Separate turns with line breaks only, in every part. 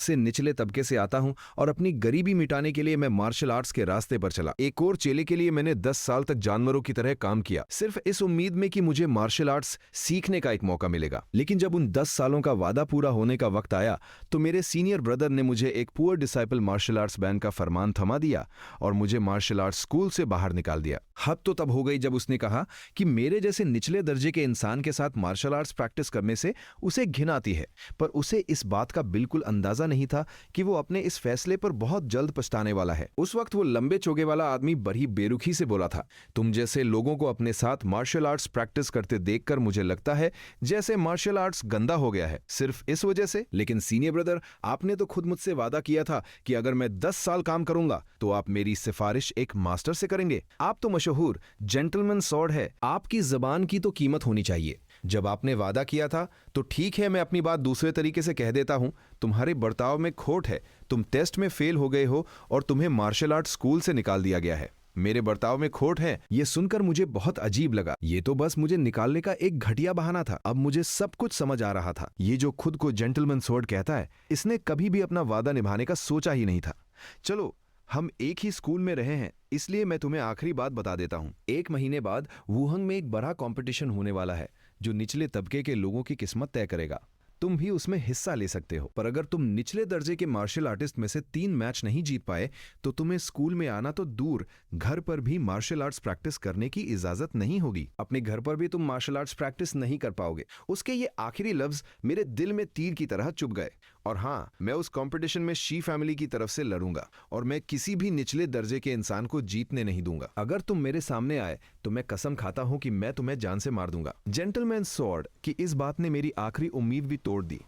से निचले तबके से आता हूं और अपनी गरीबी मिटाने के लिए मैं मार्शल आर्ट्स के रास्ते पर चला। एक और चेले के लिए मैंने 10 साल तक जानवरों की तरह काम किया, सिर्फ इस उम्मीद में कि मुझे मार्शल आर्ट्स सीखने का एक मौका मिलेगा। लेकिन जब उन 10 सालों का वादा पूरा होने का वक्त आया तो मेरे सीनियर ब्रदर ने मुझे एक poor disciple martial arts ban का फरमान थमा दिया और मुझे मार्शल आर्ट्स स्कूल से बाहर निकाल दिया। हद तो तब हो गई जब उसने कहा कि मेरे जैसे निचले दर्जे के इंसान के साथ मार्शल आर्ट्स प्रैक्टिस करने से उसे घिन आती है, पर उसे इस बात का बिल्कुल अंदाजा नहीं था कि वो अपने इस फैसले पर बहुत जल्द पछताने वाला है। उस वक्त वो लंबे चोगे वाला आदमी बड़ी बेरुखी से बोला था, तुम जैसे लोगों को अपने साथ मार्शल आर्ट्स प्रैक्टिस करते देखकर मुझे लगता है जैसे मार्शल आर्ट्स गंदा हो गया है, सिर्फ इस वजह से। लेकिन सीनियर ब्रदर, आपने तो खुद मुझसे वादा किया था कि अगर मैं 10 साल काम करूंगा तो आप मेरी सिफारिश एक मास्टर से करेंगे। आप तो मशहूर जेंटलमैन सॉर्ड है, आपकी जबान की तो कीमत होनी चाहिए। जब आपने वादा किया था तो ठीक है, मैं अपनी बात दूसरे तरीके से कह देता हूं, तुम्हारे बर्ताव में खोट है। तुम टेस्ट में फेल हो गए हो और तुम्हें मार्शल आर्ट स्कूल से निकाल दिया गया है। मेरे बर्ताव में खोट है, ये सुनकर मुझे बहुत अजीब लगा। ये तो बस मुझे निकालने का एक घटिया बहाना था। अब मुझे सब कुछ समझ आ रहा था। ये जो खुद को जेंटलमैन सॉर्ड कहता है, इसने कभी भी अपना वादा निभाने का सोचा ही नहीं था। चलो, हम एक ही स्कूल में रहे हैं, इसलिए मैं तुम्हें आखिरी बात बता देता हूं। 1 महीने बाद वुहांग में एक बड़ा कंपटीशन होने वाला है जो निचले तबके के लोगों की किस्मत तय करेगा। तुम भी उसमें हिस्सा ले सकते हो, पर अगर तुम निचले दर्जे के मार्शल आर्टिस्ट में से 3 मैच नहीं जीत पाए तो तुम्हें स्कूल में आना तो दूर, घर पर भी मार्शल आर्ट्स प्रैक्टिस करने की इजाजत नहीं होगी। अपने घर पर भी तुम मार्शल आर्ट्स प्रैक्टिस नहीं कर पाओगे। उसके ये आखिरी लफ्ज मेरे दिल में तीर की तरह चुभ गए। और हाँ, मैं उस कंपटीशन में शी फैमिली की तरफ से लड़ूंगा और मैं किसी भी निचले दर्जे के इंसान को जीतने नहीं दूंगा। अगर तुम मेरे सामने आए तो मैं कसम खाता हूं कि मैं तुम्हें जान से मार दूंगा। जेंटलमैन सॉर्ड की इस बात ने मेरी आखिरी उम्मीद भी तोड़ दी।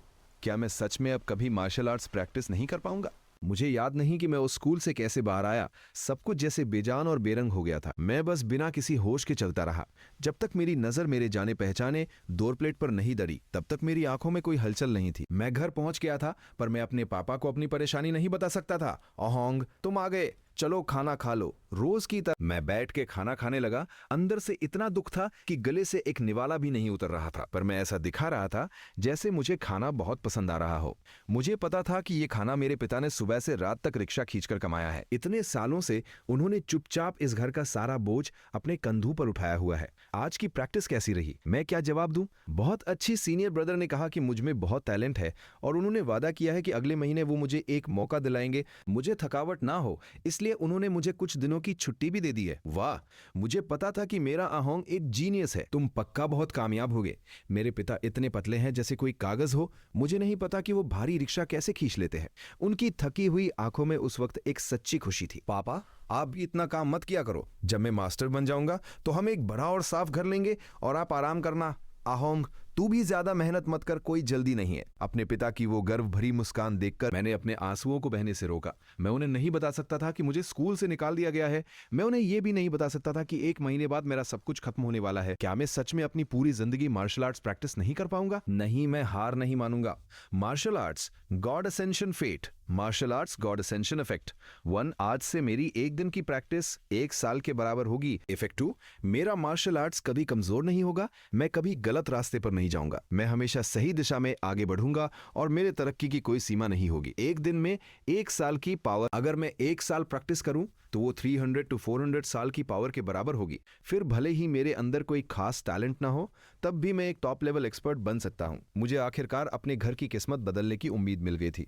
क्या मैं सच में अब कभी मार्शल आर्ट्स प्रैक्टिस नहीं कर पाऊंगा? मुझे याद नहीं कि मैं उस स्कूल से कैसे बाहर आया। सब कुछ जैसे बेजान और बेरंग हो गया था। मैं बस बिना किसी होश के चलता रहा जब तक मेरी नजर मेरे जाने पहचाने डोर प्लेट पर नहीं दड़ी। तब तक मेरी आंखों में कोई हलचल नहीं थी। मैं घर पहुंच गया था, पर मैं अपने पापा को अपनी परेशानी नहीं बता सकता था। अहोंग, तुम आ गए, चलो खाना खा लो। रोज की तरह मैं बैठ के खाना खाने लगा। अंदर से इतना दुख था कि गले से एक निवाला भी नहीं उतर रहा था, पर मैं ऐसा दिखा रहा था जैसे मुझे खाना बहुत पसंद आ रहा हो। मुझे पता था कि ये खाना मेरे पिता ने सुबह से रात तक रिक्शा खींचकर कमाया है। इतने सालों से उन्होंने चुपचाप इस घर का सारा बोझ अपने कंधों पर उठाया हुआ है। आज की प्रैक्टिस कैसी रही? मैं क्या जवाब दूं? बहुत अच्छी। सीनियर ब्रदर ने कहा कि मुझ में बहुत टैलेंट है और उन्होंने वादा किया है कि अगले महीने वो मुझे एक मौका दिलाएंगे, मुझे थकावट ना हो, इसलिए उन्होंने मुझे कुछ दिनों की छुट्टी भी दे दी है। वाह, मुझे पता था कि मेरा अहोंग एक जीनियस है। तुम पक्का बहुत कामयाब होगे। मेरे पिता इतने पतले हैं जैसे कोई कागज हो। मुझे नहीं पता कि वो भारी रिक्शा कैसे खींच लेते हैं। उनकी थकी हुई आंखों में उस वक्त एक सच्ची खुशी थी। पापा, आप भी इतना काम मत किया करो। जब मैं मास्टर बन जाऊंगा तो हम एक बड़ा और साफ घर लेंगे और आप आराम करना। अहोंग, तू भी ज्यादा मेहनत मत कर, कोई जल्दी नहीं है। अपने पिता की वो गर्व भरी मुस्कान देखकर मैंने अपने आंसुओं को बहने से रोका। मैं उन्हें नहीं बता सकता था कि मुझे स्कूल से निकाल दिया गया है। मैं उन्हें यह भी नहीं बता सकता था कि 1 महीने बाद मेरा सब कुछ खत्म होने वाला है। क्या मैं सच में अपनी पूरी जिंदगी मार्शल आर्ट्स प्रैक्टिस नहीं कर पाऊंगा? नहीं, मैं हार नहीं मानूंगा। Martial arts god ascension fate, martial arts god ascension effect 1। आज से मेरी 1 दिन की प्रैक्टिस 1 साल के बराबर होगी। इफेक्ट 2, मेरा मार्शल आर्ट्स कभी कमजोर नहीं होगा। मैं कभी गलत रास्ते पर नहीं जाऊंगा। मैं हमेशा सही दिशा में आगे बढ़ूंगा और मेरे तरक्की की कोई सीमा नहीं होगी। 1 दिन में 1 साल की पावर, अगर मैं 1 साल प्रैक्टिस करूं तो वो 300 to 400 साल की पावर के बराबर होगी। फिर भले ही मेरे अंदर कोई खास टैलेंट ना हो, तब भी मैं एक टॉप लेवल एक्सपर्ट बन सकता हूं। मुझे आखिरकार अपने घर की किस्मत बदलने की उम्मीद मिल गई थी।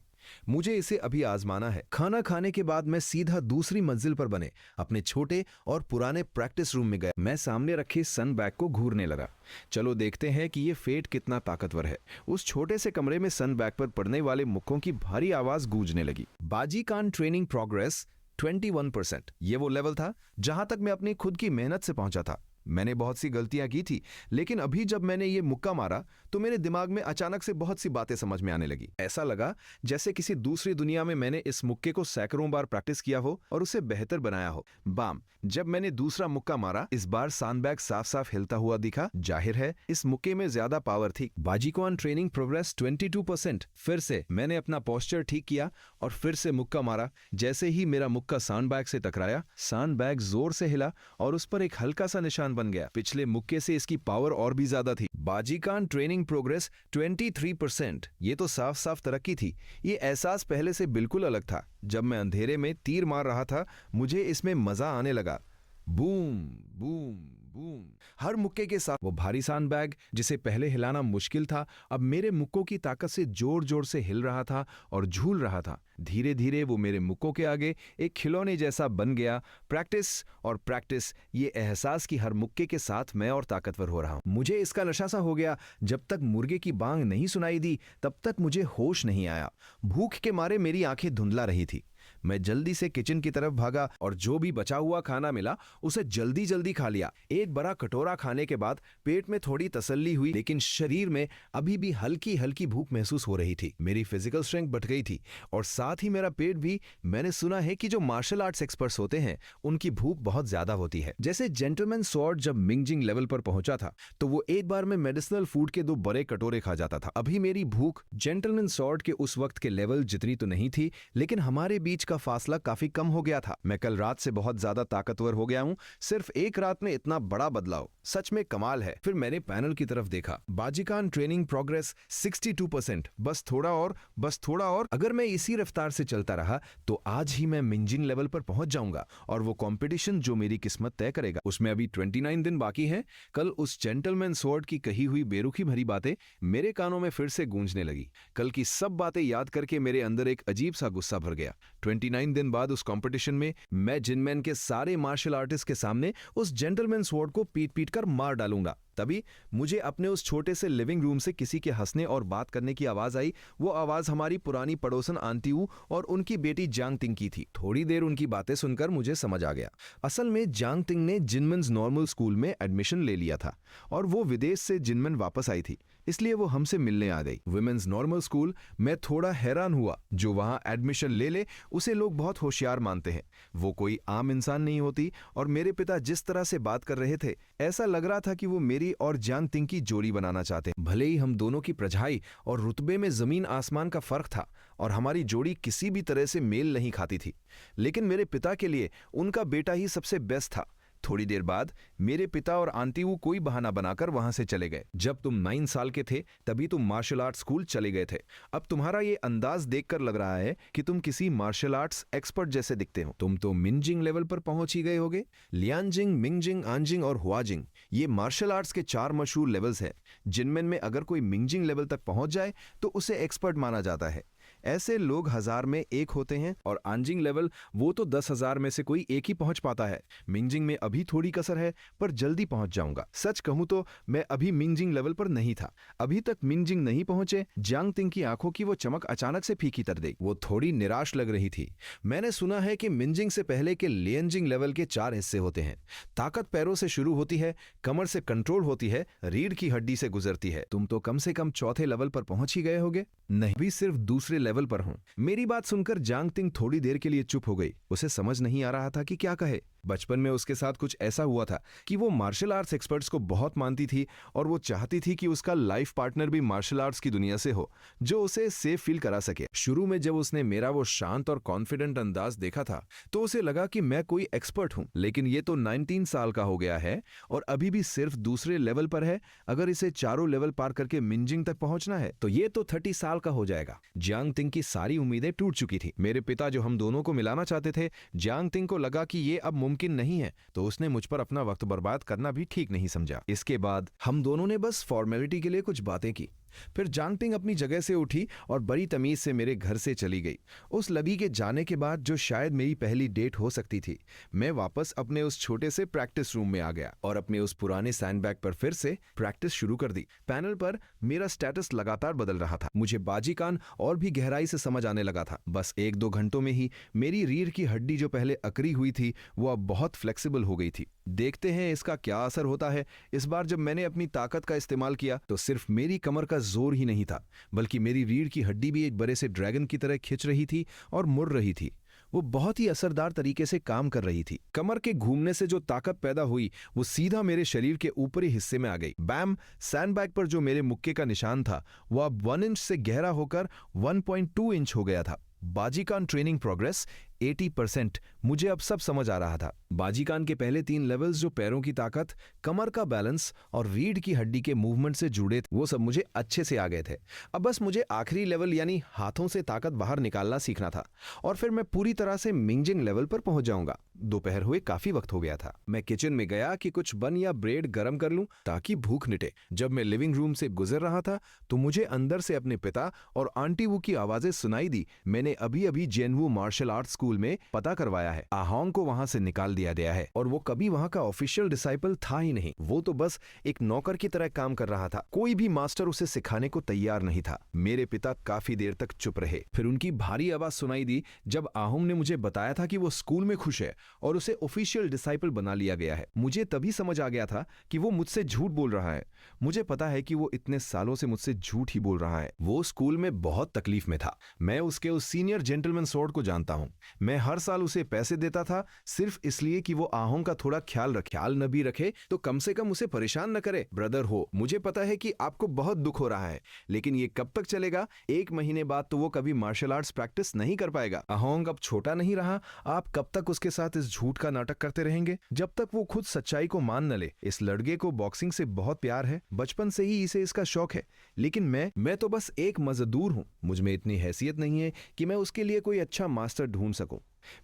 मुझे इसे अभी आजमाना है। खाना खाने के बाद मैं सीधा दूसरी मंजिल पर बने अपने छोटे और पुराने प्रैक्टिस रूम में गया। मैं सामने रखे सन बैग को घूरने लगा। चलो देखते हैं कि ये फेट कितना ताकतवर है। उस छोटे से कमरे में सन बैग पर पड़ने वाले मुक्कों की भारी आवाज गूंजने लगी। बाजी कान ट्रेनिंग प्रोग्रेस 21%। ये वो लेवल था जहां तक मैं अपनी खुद की मेहनत से पहुंचा था। मैंने बहुत सी गलतियां की थी, लेकिन अभी जब मैंने ये मुक्का मारा तो मेरे दिमाग में अचानक से बहुत सी बातें समझ में आने लगी। ऐसा लगा जैसे किसी दूसरी दुनिया में मैंने इस मुक्के को सैकड़ों बार प्रैक्टिस किया हो और उसे बेहतर बनाया हो। बाम, जब मैंने दूसरा मुक्का मारा, इस बार सैंडबैग साफ साफ हिलता हुआ दिखा। जाहिर है इस मुक्के में ज्यादा पावर थी। बाजीकॉन ट्रेनिंग प्रोग्रेस 22%। फिर से मैंने अपना पोस्चर ठीक किया और फिर से मुक्का मारा। जैसे ही मेरा मुक्का सैंडबैग से टकराया, सैंडबैग जोर से हिला और उस पर एक हल्का सा निशान बन गया। पिछले मुक्के से इसकी पावर और भी ज्यादा थी। बाजीकान ट्रेनिंग प्रोग्रेस 23%। ये तो साफ साफ तरक्की थी। ये एहसास पहले से बिल्कुल अलग था। जब मैं अंधेरे में तीर मार रहा था, मुझे इसमें मजा आने लगा। Boom boom boom. हर मुक्के के साथ वो भारी सैंडबैग, जिसे पहले हिलाना मुश्किल था, अब मेरे मुक्कों की ताकत से जोर जोर से हिल रहा था और झूल रहा था। धीरे धीरे वो मेरे मुक्कों के आगे एक खिलौने जैसा बन गया। प्रैक्टिस और प्रैक्टिस, ये एहसास कि हर मुक्के के साथ मैं और ताकतवर हो रहा हूं। मुझे इसका नशा सा हो गया। जब तक मुर्गे की बांग नहीं सुनाई दी, तब तक मुझे होश नहीं आया। भूख के मारे मेरी आंखें धुंधला रही थी। मैं जल्दी से किचन की तरफ भागा और जो भी बचा हुआ खाना मिला उसे जल्दी जल्दी खा लिया। एक बड़ा कटोरा खाने के बाद पेट में थोड़ी तसल्ली हुई, लेकिन शरीर में अभी भी हल्की हल्की भूख महसूस हो रही थी। मेरी फिजिकल स्ट्रेंथ बढ़ गई थी और साथ ही मेरा पेट भी। मैंने सुना है कि जो मार्शल आर्ट्स एक्सपर्ट्स होते हैं उनकी भूख बहुत ज्यादा होती है। जैसे जेंटलमैन स्वॉर्ड जब मिंगजिंग लेवल पर पहुंचा था तो वो एक बार में मेडिसिनल फूड के 2 बड़े कटोरे खा जाता था। अभी मेरी भूख जेंटलमैन स्वॉर्ड के उस वक्त के लेवल जितनी तो नहीं थी, लेकिन हमारे बीच का फासला काफी कम हो गया था। मैं कल रात से बहुत ज्यादा ताकतवर हो गया हूं। सिर्फ एक रात में इतना बड़ा बदलाव सच में कमाल है। फिर मैंने पैनल की तरफ देखा। बाजीकान ट्रेनिंग प्रोग्रेस 62%। बस थोड़ा और, बस थोड़ा और। अगर मैं इसी रफ्तार से चलता रहा तो आज ही मैं मिंजिंग लेवल पर पहुंच जाऊंगा और वो कंपटीशन जो मेरी किस्मत तय करेगा। उसमें अभी 29 दिन बाकी हैं। कल उस जेंटलमैन स्वॉर्ड की कही हुई बेरुखी भरी बातें मेरे कानों में फिर से गूंजने लगी। कल की सब बातें याद करके मेरे अंदर एक अजीब सा गुस्सा भर गया। 29 दिन बाद उस कंपटीशन में मैं जिनमैन के सारे मार्शल आर्टिस्ट के सामने उस जेंटलमैन स्वॉर्ड को पीट पीट कर मार डालूंगा। तभी मुझे अपने उस छोटे से लिविंग रूम से किसी के हंसने और बात करने की आवाज आई। वो आवाज हमारी पुरानी पड़ोसन आंटी वू और उनकी बेटी जांग तिंग की थी। थोड़ी देर उनकी बातें सुनकर मुझे समझ आ गया। असल में जांग तिंग ने जिनमन्स नॉर्मल स्कूल में एडमिशन ले लिया था और वो विदेश से जिनमन वापस आई थी, इसलिए वो हमसे मिलने आ गई। Women's normal school. मैं थोड़ा हैरान हुआ। जो वहां एडमिशन ले ले उसे लोग बहुत होशियार मानते हैं। वो कोई आम इंसान नहीं होती और मेरे पिता जिस तरह से बात कर रहे थे, ऐसा लग रहा था कि वो मेरी और जांग तिंग की जोड़ी बनाना चाहते। भले ही हम दोनों की प्रजाई और रुतबे में जमीन आसमान का फर्क था और हमारी जोड़ी किसी भी तरह से मेल नहीं खाती थी, लेकिन मेरे पिता के लिए उनका बेटा ही सबसे बेस्ट था। थोड़ी देर बाद मेरे पिता और आंटी वो कोई बहाना बनाकर वहां से चले गए। जब तुम 9 साल के थे तभी तुम मार्शल आर्ट स्कूल चले गए थे। अब तुम्हारा ये अंदाज देखकर लग रहा है कि तुम किसी मार्शल आर्ट्स एक्सपर्ट जैसे दिखते हो। तुम तो मिंजिंग लेवल पर पहुंच ही गए होगे। लियांजिंग, मिंगजिंग, आंजिंग और हुआजिंग, ये मार्शल आर्ट्स के 4 मशहूर लेवल्स हैं, जिनमें में अगर कोई मिंजिंग लेवल तक पहुंच जाए तो उसे एक्सपर्ट माना जाता है। ऐसे लोग 1000 में एक होते हैं और आंजिंग लेवल वो तो 10,000 में से कोई एक ही पहुंच पाता है। मिंजिंग में अभी थोड़ी कसर है, पर जल्दी पहुंच जाऊंगा। सच कहूं तो मैं अभी मिंजिंग लेवल पर नहीं था। अभी तक मिंजिंग नहीं पहुंचे। जांग तिंग की आंखों की वो चमक अचानक से फीकी तर गई। वो थोड़ी निराश लग रही थी। मैंने सुना है कि मिंजिंग से पहले के लियांजिंग लेवल के 4 हिस्से होते हैं। ताकत पैरों से शुरू होती है, कमर से कंट्रोल होती है, रीढ़ की हड्डी से गुजरती है। तुम तो कम से कम चौथे लेवल पर पहुंच ही गए होगे। नहीं, भी सिर्फ दूसरे लेवल पर हूं। मेरी बात सुनकर जांग तिंग थोड़ी देर के लिए चुप हो गई। उसे समझ नहीं आ रहा था कि क्या कहे। बचपन में उसके साथ कुछ ऐसा हुआ था कि वो मार्शल आर्ट्स एक्सपर्ट्स को बहुत मानती थी और वो चाहती थी कि उसका लाइफ पार्टनर भी मार्शल आर्ट्स की दुनिया से हो, जो उसे सेफ फील करा सके। शुरू में जब उसने मेरा वो शांत और कॉन्फिडेंट अंदाज देखा था तो उसे लगा कि मैं कोई एक्सपर्ट हूं, लेकिन ये तो 19 साल का हो गया है और अभी भी सिर्फ दूसरे लेवल पर है। अगर इसे चारों लेवल पार करके मिंजिंग तक पहुंचना है तो ये तो 30 साल का हो जाएगा। जांग तिंग की सारी उम्मीदें टूट चुकी थी। मेरे पिता जो हम दोनों को मिलाना चाहते थे, जांग तिंग को लगा कि ये अब मुमकिन नहीं है, तो उसने मुझ पर अपना वक्त बर्बाद करना भी ठीक नहीं समझा। इसके बाद हम दोनों ने बस फॉर्मेलिटी के लिए कुछ बातें की। फिर जांग तिंग अपनी जगह से उठी और बड़ी तमीज से मेरे घर से चली गई। उस लवी के जाने के बाद, जो शायद मेरी पहली डेट हो सकती थी, मैं वापस अपने उस छोटे से प्रैक्टिस रूम में आ गया और अपने उस पुराने सैंडबैग पर फिर से प्रैक्टिस शुरू कर दी। पैनल पर मेरा स्टेटस लगातार बदल रहा था। मुझे बाजीकान और भी गहराई से समझ आने लगा था। बस 1-2 घंटों में ही मेरी रीढ़ की हड्डी जो पहले अकड़ी हुई थी वो अब बहुत फ्लेक्सिबल हो गई थी। देखते हैं इसका क्या असर होता है। इस बार जब मैंने अपनी ताकत का इस्तेमाल किया तो सिर्फ मेरी कमर का जोर ही नहीं था, बल्कि मेरी रीढ़ की हड्डी भी एक बड़े से ड्रैगन की तरह खिंच रही थी और मुड़ रही थी। वो बहुत ही असरदार तरीके से काम कर रही थी। कमर के घूमने से जो ताकत पैदा हुई वो सीधा मेरे शरीर के ऊपरी हिस्से में आ गई। बैम! सैंडबैग पर जो मेरे मुक्के का निशान था वो अब 1 इंच से गहरा होकर 1.2 इंच हो गया था। बाजीकान ट्रेनिंग प्रोग्रेस 80% मुझे अब सब समझ आ रहा था। बाजीकान के पहले 3 लेवल्स जो पैरों की ताकत, कमर का बैलेंस और रीढ़ की हड्डी के मूवमेंट से जुड़े थे, वो सब मुझे अच्छे से आ गए थे। अब बस मुझे आखिरी लेवल यानी हाथों से ताकत बाहर निकालना सीखना था और फिर मैं पूरी तरह से मिंजिंग लेवल पर पहुंच जाऊंगा। दोपहर हुए काफी वक्त हो गया था। मैं किचन में गया कि कुछ बन या ब्रेड गरम कर लूं ताकि भूख मिटे। जब मैं लिविंग रूम से गुजर रहा था तो मुझे अंदर से अपने पिता और आंटी वू की आवाजें सुनाई दी। मैंने अभी अभी जेनवू मार्शल आर्ट स्कूल में पता करवाया है। आहोंग को वहां से निकाल दिया गया है और वो कभी वहां का ऑफिशियल डिसाइपल था ही नहीं। वो तो बस एक नौकर की तरह काम कर रहा था। कोई भी मास्टर उसे सिखाने को तैयार नहीं था। मेरे पिता काफी देर तक चुप रहे। फिर उनकी भारी आवाज सुनाई दी जब आहोंग ने मुझे बताया था कि वो स्कूल में खुश है और उसे ऑफिशियल डिसाइपल बना लिया गया है। मुझे तभी समझ आ गया था कि वो मुझसे झूठ बोल रहा है। मुझे पता है कि वो इतने सालों से मुझसे झूठ ही बोल रहा है। वो स्कूल में बहुत तकलीफ में था। मैं उसके उस सीनियर जेंटलमैन सॉर्ट को जानता हूं। मैं हर साल उसे पैसे देता था सिर्फ इसलिए कि वो आहोंग का थोड़ा ख्याल न भी रखे तो कम से कम उसे परेशान न करे। ब्रदर हो, मुझे पता है कि आपको बहुत दुख हो रहा है, लेकिन ये कब तक चलेगा? 1 महीने बाद तो वो कभी मार्शल आर्ट्स प्रैक्टिस नहीं कर पाएगा। आहोंग अब छोटा नहीं रहा। आप कब तक उसके साथ इस झूठ का नाटक करते रहेंगे जब तक वो खुद सच्चाई को मान न ले? इस लड़के को बॉक्सिंग से बहुत प्यार है, बचपन से ही इसे इसका शौक है, लेकिन मैं तो बस एक मजदूर हूं। मुझ में इतनी हैसियत नहीं है कि मैं उसके लिए कोई अच्छा मास्टर ढूंढ सकूं।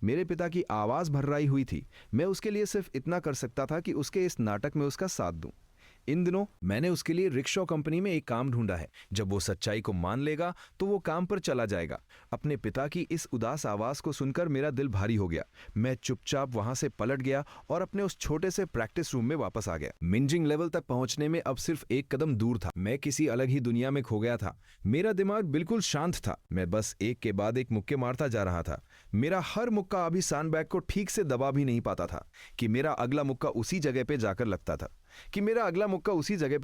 मेरे पिता की आवाज भर्राई हुई थी। मैं उसके लिए सिर्फ इतना कर सकता था कि उसके इस नाटक में उसका साथ दूं। इन दिनों मैंने उसके लिए रिक्शा कंपनी में एक काम ढूंढा है। जब वो सच्चाई को मान लेगा तो वो काम पर चला जाएगा। अपने पिता की इस उदास आवाज को सुनकर मेरा दिल भारी हो गया। मैं चुपचाप वहां से पलट गया और अपने उस छोटे से प्रैक्टिस रूम में वापस आ गया। मिंजिंग लेवल तक पहुंचने में अब सिर्फ एक कदम दूर था। मैं किसी अलग ही दुनिया में खो गया था। मेरा दिमाग बिल्कुल शांत था। मैं बस एक के बाद एक मुक्के मारता जा रहा था। मेरा हर मुक्का अभी सैंडबैग को ठीक से दबा भी नहीं पाता था कि मेरा अगला मुक्का उसी जगह पे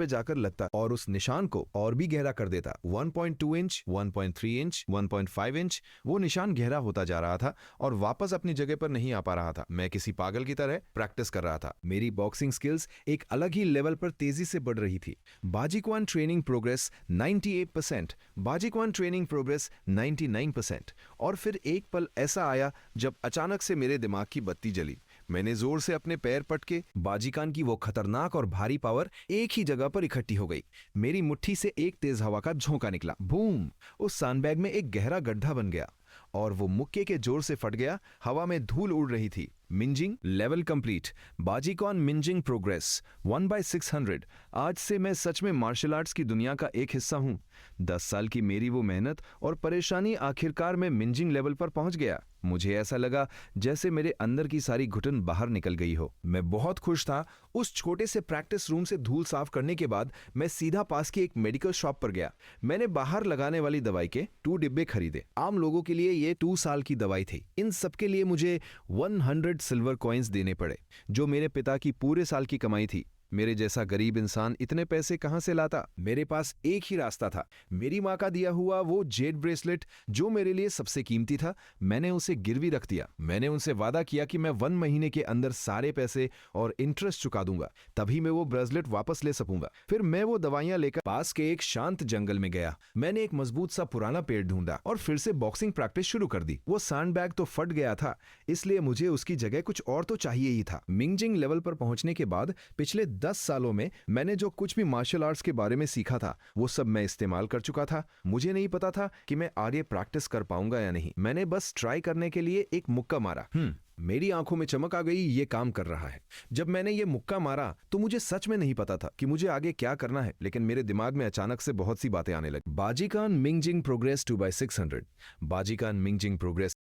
जाकर लगता और उस निशान को और भी गहरा कर देता। 1.2 इंच, 1.3 इंच, 1.5 इंच, वो निशान गहरा होता जा रहा था और वापस अपनी जगह पर नहीं आ पा रहा था। मैं किसी पागल की तरह प्रैक्टिस कर रहा था। मेरी बॉक्सिंग स्किल्स एक अलग ही लेवल पर तेजी से बढ़ रही थी। बाजीक्वान ट्रेनिंग प्रोग्रेस 98%, बाजीक्वान ट्रेनिंग प्रोग्रेस 99%। और फिर एक पल ऐसा आया जब अचानक से मेरे दिमाग की बत्ती जली। मैंने जोर से अपने पैर पटके। बाजीकान की वो खतरनाक और भारी पावर एक ही जगह पर इकट्ठी हो गई। मेरी मुट्ठी से एक तेज हवा का झोंका निकला। बूम! उस सैंडबैग में एक गहरा गड्ढा बन गया और वो मुक्के के जोर से फट गया। हवा में धूल उड़ रही थी। मिंजिंग लेवल कंप्लीट। बाजीकॉन मिंजिंग प्रोग्रेस 1/600। आज से मैं सच में मार्शल आर्ट्स की दुनिया का एक हिस्सा हूं। 10 साल की मेरी वो मेहनत और परेशानी आखिरकार मैं मिंजिंग लेवल पर पहुंच गया। मुझे ऐसा लगा जैसे मेरे अंदर की सारी घुटन बाहर निकल गई हो। मैं बहुत खुश था। उस छोटे से प्रैक्टिस रूम से धूल साफ करने के बाद मैं सीधा पास की एक मेडिकल शॉप पर गया। मैंने बाहर लगाने वाली दवाई के 2 डिब्बे खरीदे। आम लोगों के लिए ये 2 साल की दवाई थी। इन सब के लिए मुझे 100 सिल्वर कॉइन्स देने पड़े, जो मेरे पिता की पूरे साल की कमाई थी। मेरे जैसा गरीब इंसान इतने पैसे कहां से लाता? मेरे पास एक ही रास्ता था। मेरी मां का दिया हुआ वो जेड ब्रेसलेट, जो मेरे लिए सबसे कीमती था, मैंने उसे गिरवी रख दिया। मैंने उनसे वादा किया कि मैं 1 महीने के अंदर सारे पैसे और इंटरेस्ट चुका दूंगा, तभी मैं वो ब्रेसलेट वापस ले सकूंगा। फिर मैं वो दवाइयां लेकर पास के एक शांत जंगल में गया। मैंने एक मजबूत सा पुराना पेड़ ढूंढा और फिर से बॉक्सिंग प्रैक्टिस शुरू कर दी। वो सैंडबैग तो फट गया था, इसलिए मुझे उसकी जगह कुछ और तो चाहिए ही था। मिंजिंग लेवल पर पहुंचने के बाद पिछले 10 सालों में मैंने जो कुछ भी मार्शल आर्ट्स के बारे में सीखा था, वो सब मैं इस्तेमाल कर चुका था। मुझे नहीं पता था कि मैं आगे प्रैक्टिस कर पाऊंगा या नहीं। मैंने बस ट्राई करने के लिए एक मुक्का मारा। मेरी आंखों में चमक आ गई, ये काम कर रहा है। जब मैंने ये मुक्का मारा तो मुझे सच में नहीं पता था कि मुझे आगे क्या करना है, लेकिन मेरे दिमाग में अचानक से बहुत सी बातें आने लगी। बाजीकान मिंजिंग प्रोग्रेस 2/600। बाजीकान मिंजिंग प्रोग्रेस